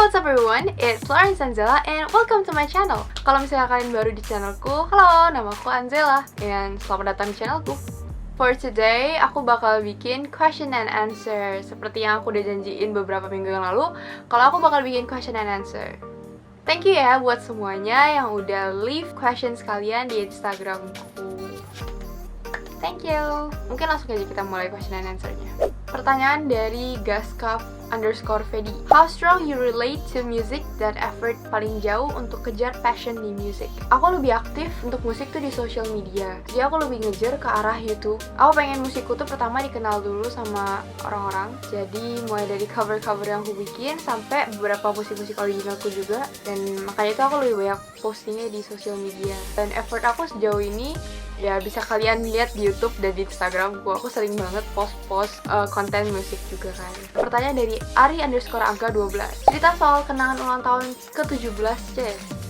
what's up everyone? It's Florence Anzela and welcome to my channel. Kalau misalnya kalian baru di channelku, halo, nama aku Anzela and selamat datang di channelku. For today, aku bakal bikin question and answer seperti yang aku udah janjiin beberapa minggu yang lalu. Kalau aku bakal bikin question and answer. Thank you ya buat semuanya yang udah leave questions kalian di Instagramku. Thank you. Mungkin langsung aja kita mulai question and answer-nya. Pertanyaan dari Gaskap_Vedi. How strong you relate to music dan effort paling jauh untuk kejar passion di music? Aku lebih aktif untuk musik tuh di social media. Jadi aku lebih ngejar ke arah YouTube. Aku pengen musikku tuh pertama dikenal dulu sama orang-orang. Jadi mulai dari cover-cover yang aku bikin sampai beberapa musik-musik originalku juga. Dan makanya itu aku lebih banyak postingnya di social media. Dan effort aku sejauh ini ya bisa kalian lihat di YouTube dan di Instagramku. Aku sering banget post-post konten musik juga kan. Pertanyaan dari Ari_Angga12. Cerita soal kenangan ulang tahun ke-17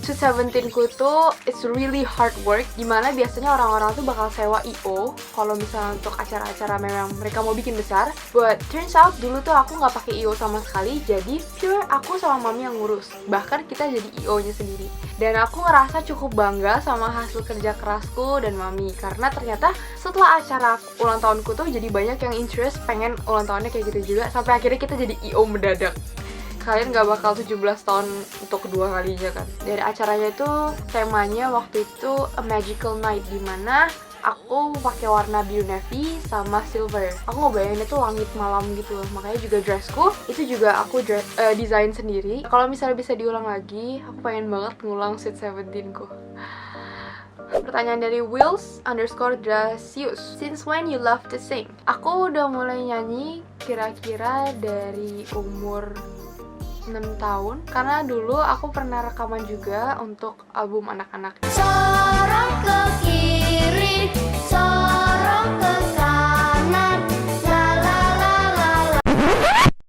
Sweet 17ku tuh it's really hard work, dimana biasanya orang-orang tuh bakal sewa I.O. kalau misalnya untuk acara-acara memang mereka mau bikin besar. But turns out dulu tuh aku nggak pakai I.O. sama sekali, jadi pure aku sama mami yang ngurus. Bahkan kita jadi I.O.-nya sendiri. Dan aku ngerasa cukup bangga sama hasil kerja kerasku dan mami, karena ternyata setelah acara ulang tahunku tuh jadi banyak yang interest pengen ulang tahunnya kayak gitu juga, sampai akhirnya kita jadi I.O. mendadak. Kalian gak bakal 17 tahun untuk kedua kalinya kan. Dari acaranya itu temanya waktu itu A Magical Night, dimana aku pakai warna biru navy sama silver. Aku ngebayangin itu langit malam gitu loh. Makanya juga dressku itu juga aku desain sendiri. Kalau misalnya bisa diulang lagi, aku pengen banget ngulang Sweet 17ku. Pertanyaan dari Wills_Drasius. Since when you love to sing? Aku udah mulai nyanyi kira-kira dari umur 6 tahun, karena dulu aku pernah rekaman juga untuk album anak-anak. Sorong ke kiri, sorong ke kanan, la la la la la.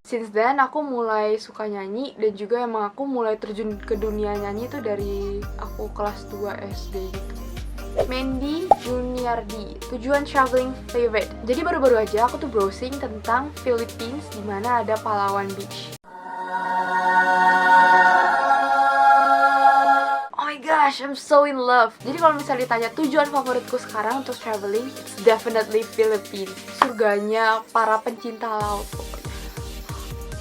Since then aku mulai suka nyanyi, dan juga emang aku mulai terjun ke dunia nyanyi itu dari aku kelas 2 SD gitu. Mandy Juniardi, tujuan traveling favorite. Jadi baru-baru aja aku tuh browsing tentang Philippines, dimana ada Palawan Beach. Gosh, I'm so in love. Jadi kalau misalnya ditanya tujuan favoritku sekarang untuk traveling, it's definitely Philippines. Surganya para pencinta laut pokoknya.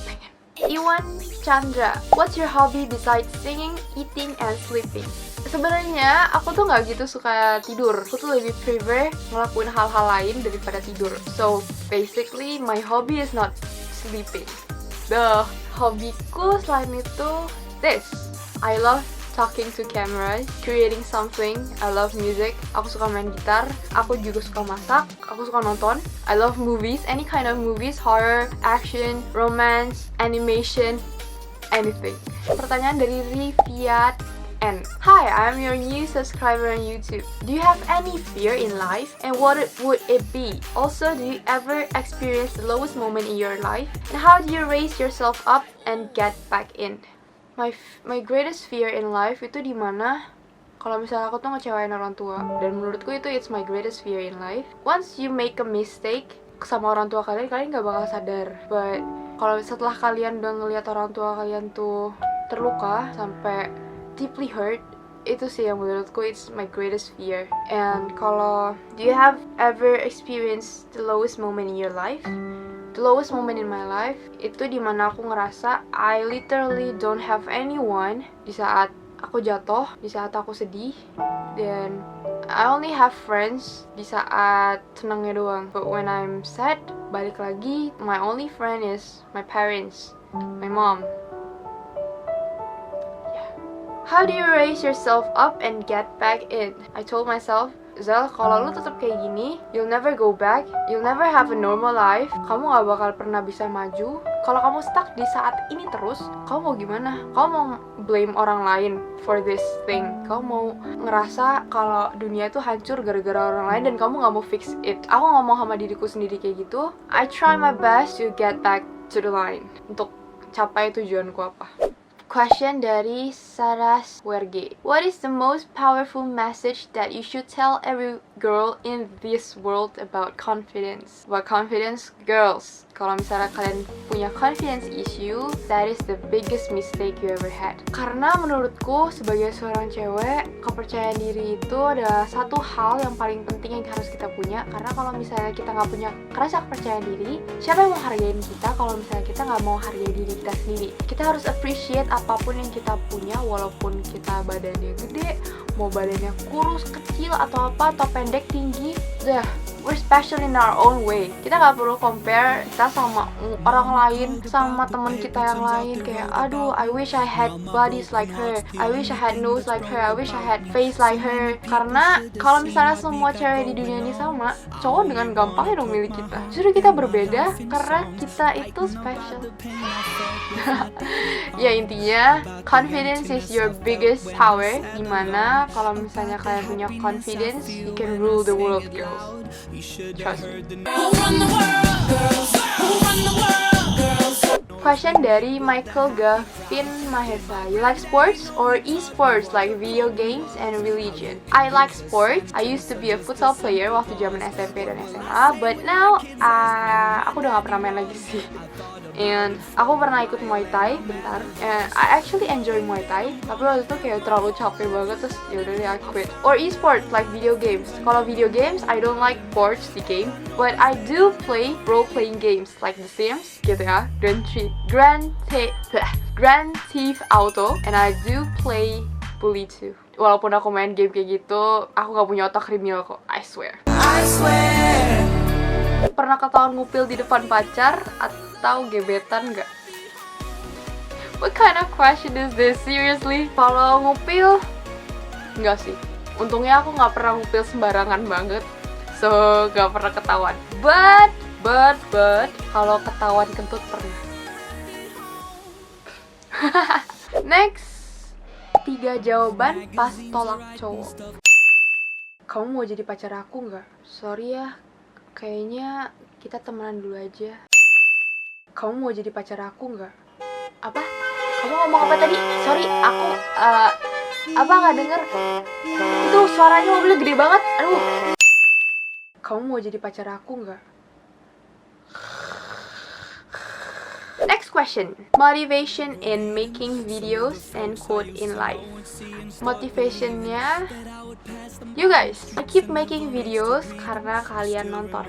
Pengen. Iwan Chandra, what's your hobby besides singing, eating, and sleeping? Sebenarnya aku tuh nggak gitu suka tidur. Aku tuh lebih prefer ngelakuin hal-hal lain daripada tidur. So basically my hobby is not sleeping. Hobiku selain itu this. I love talking to cameras, creating something. I love music. Aku suka main gitar. Aku juga suka masak. Aku suka nonton. I love movies, any kind of movies, horror, action, romance, animation, anything. Pertanyaan dari Riviat N. Hi, I'm your new subscriber on YouTube. Do you have any fear in life, and what would it be? Also, do you ever experience the lowest moment in your life, and how do you raise yourself up and get back in? My greatest fear in life itu dimana kalau misalnya aku tuh ngecewain orang tua, dan menurutku itu it's my greatest fear in life. Once you make a mistake sama orang tua kalian, kalian gak bakal sadar. But kalau setelah kalian udah ngelihat orang tua kalian tuh terluka sampai deeply hurt, itu sih yang menurutku it's my greatest fear. And kalau do you have ever experienced the lowest moment in your life? The lowest moment in my life itu dimana aku ngerasa I literally don't have anyone di saat aku jatuh, di saat aku sedih, dan I only have friends di saat senangnya doang. But when I'm sad, balik lagi, my only friend is my parents, my mom. Yeah. How do you raise yourself up and get back in? I told myself, Zal, kalau lu tetap kayak gini, you'll never go back, you'll never have a normal life, kamu gak bakal pernah bisa maju. Kalau kamu stuck di saat ini terus, kamu mau gimana? Kamu mau blame orang lain for this thing? Kamu mau ngerasa kalau dunia itu hancur gara-gara orang lain dan kamu gak mau fix it? Aku ngomong sama diriku sendiri kayak gitu. I try my best to get back to the line, untuk capai tujuanku apa. Question dari Saraswerge. What is the most powerful message that you should tell every girl in this world about confidence. About confidence, girls. Kalau misalnya kalian punya confidence issue, that is the biggest mistake you ever had. Karena menurutku sebagai seorang cewek, kepercayaan diri itu adalah satu hal yang paling penting yang harus kita punya. Karena kalau misalnya kita nggak punya rasa kepercayaan diri, siapa yang mau hargain kita kalau misalnya kita nggak mau hargai diri kita sendiri? Kita harus appreciate apapun yang kita punya, walaupun kita badannya gede, mau badannya kurus, kecil, atau apa, atau pendek, tinggi, we're special in our own way. Kita nggak perlu compare kita sama orang lain, sama teman kita yang lain. Kayak, aduh, I wish I had bodies like her, I wish I had nose like her, I wish I had face like her. Karena kalau misalnya semua cewek di dunia ini sama, cowok dengan gampangnya dong milih kita. Justru kita berbeda karena kita itu special. Ya intinya, confidence is your biggest power. Dimana kalau misalnya kalian punya confidence, you can rule the world, girls. Trust me. Question dari Michael Gavin Mahesa. You like sports or e-sports like video games and religion? I like sports. I used to be a futsal player waktu zaman SMP dan SMA, but now aku udah gak pernah main lagi sih. And aku pernah ikut Muay Thai bentar, and I actually enjoy Muay Thai, tapi waktu itu kayak terlalu capek banget, terus yaudah deh I quit. Or e-sports like video games. Kalau video games, I don't like sports the game, but I do play role-playing games like The Sims, GTA, Grand Theft Auto, and I do play Bully 2. Walaupun aku main game kayak gitu, aku gak punya otak kriminal kok, I swear. Pernah ketahuan ngupil di depan pacar atau gebetan nggak? What kind of question is this? Seriously? Kalau ngupil, nggak sih. Untungnya aku nggak pernah ngupil sembarangan banget, so nggak pernah ketahuan. But, kalau ketahuan kentut pernah. Next, 3 jawaban pas tolak cowok. Kamu mau jadi pacar aku nggak? Sorry ya, kayaknya kita temenan dulu aja. Kamu mau jadi pacar aku nggak? Apa? Kamu ngomong apa tadi? Sorry, aku apa nggak denger? Itu suaranya mobilnya gede banget. Aduh. Kamu mau jadi pacar aku nggak? Next question. Motivation in making videos and quote in life. Motivationnya, you guys, I keep making videos karena kalian nonton.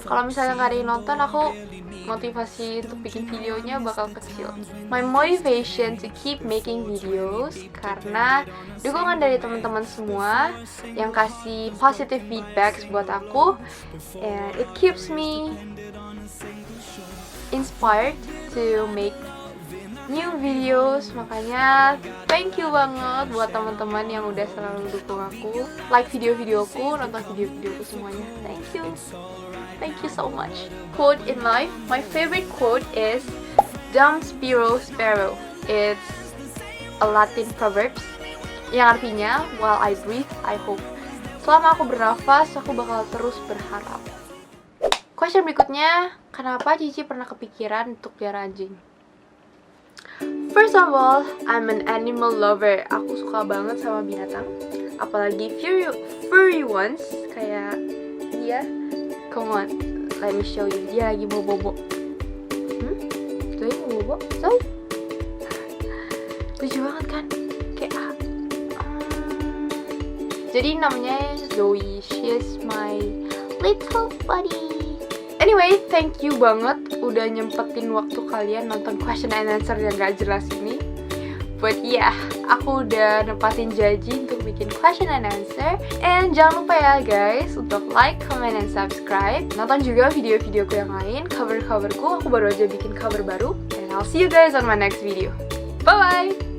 Kalau misalnya nggak ada yang nonton, aku motivasi untuk bikin videonya bakal kecil. My motivation to keep making videos karena dukungan dari teman-teman semua yang kasih positive feedbacks buat aku, and it keeps me inspired to make new videos. Makanya thank you banget buat teman-teman yang udah selalu dukung aku, like video-videoku, nonton video-videoku semuanya. Thank you so much. Quote in life, my favorite quote is Dum Spiro Sparrow. It's a Latin proverb yang artinya while I breathe, I hope. Selama aku bernafas, aku bakal terus berharap. Question berikutnya, kenapa Cici pernah kepikiran untuk pelihara anjing? First of all, I'm an animal lover. Aku suka banget sama binatang, apalagi furry ones kayak dia. Come on, let me show you. Dia lagi mau bobo. Zoe mau bobo? Zoe? Lucu banget kan? Kayak jadi namanya Zoe. She is my little buddy. Anyway, thank you banget udah nyempetin waktu kalian nonton question and answer yang gak jelas ini. But yeah, aku udah nempatin janji untuk bikin question and answer. And jangan lupa ya guys, untuk like, comment, and subscribe. Nonton juga video-videoku yang lain, cover-coverku. Aku baru aja bikin cover baru. And I'll see you guys on my next video. Bye-bye!